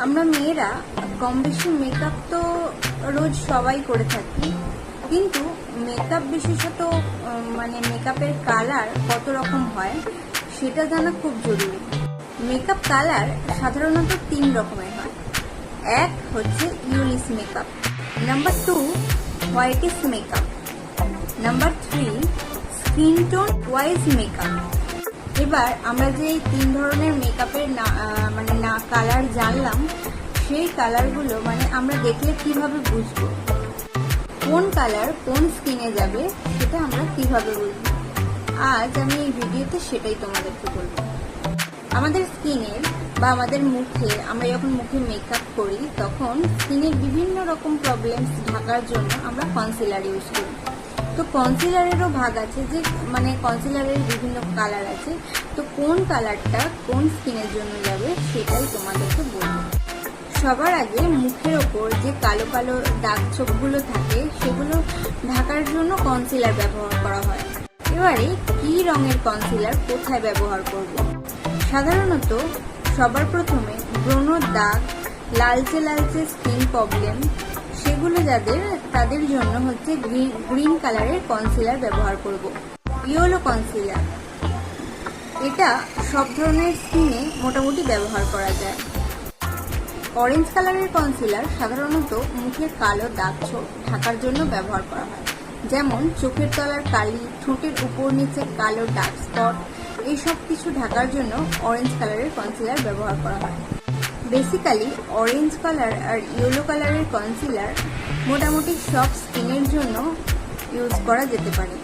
আমরা মেয়েরা কম বেশি মেকআপ তো রোজ সবাই করে থাকি, কিন্তু মেকআপ বিশেষত মানে মেকআপের কালার কত রকম হয় সেটা জানা খুব জরুরি। মেকআপ কালার সাধারণত 3 রকমের হয়। এক হচ্ছে ইউলিস মেকআপ, নাম্বার 2 হোয়াইটিস makeup, number 3 skin tone wise makeup. এবার আমরা যে 3 ধরনের মেকআপের কালার জানলাম, সেই কালারগুলো আমরা দেখলে কিভাবে বুঝবো কোন কালার কোন স্কিনে যাবে, সেটা আমরা কিভাবে বুঝবো। আজ আমি এই ভিডিওতে সেটাই তোমাদেরকে বলবো। আমাদের স্কিনের বা আমাদের মুখের, আমরা যখন মুখে মেকআপ করি তখন স্কিনের বিভিন্ন রকম প্রবলেমস ঢাকার জন্য আমরা কনসিলার ইউজ করি। তো কনসিলারেরও ভাগ আছে, যে কনসিলারের বিভিন্ন কালার আছে। তো কোন কালারটা কোন স্কিনের জন্য যাবে সেটাই তোমাদেরকে বলবো। সবার আগে মুখের ওপর যে কালো কালো দাগ ছোপগুলো থাকে সেগুলো ঢাকার জন্য কনসিলার ব্যবহার করা হয়। এবারে কি রঙের কনসিলার কোথায় ব্যবহার করব? সাধারণত সবার প্রথমে ব্রণ দাগ, লালচে লালচে স্কিন প্রবলেম, সেগুলো তাদের জন্য হচ্ছে গ্রিন কালারের কনসিলার ব্যবহার করব। ইয়েলো কনসিলার, এটা সব ধরনের স্কিনে মোটামুটি ব্যবহার করা যায়। অরেঞ্জ কালারের কনসিলার সাধারণত মুখের কালো দাগ ছোপ ঢাকার জন্য ব্যবহার করা হয়, যেমন চোখের তলার কালি, ঠোঁটের উপর নিচে কালো ডার্ক স্পট, এইসব কিছু ঢাকার জন্য অরেঞ্জ কালারের কনসিলার ব্যবহার করা হয়। বেসিক্যালি অরেঞ্জ কালার আর ইয়েলো কালারের কনসিলার মোটামুটি সব স্কিনের জন্য ইউজ করা যেতে পারে।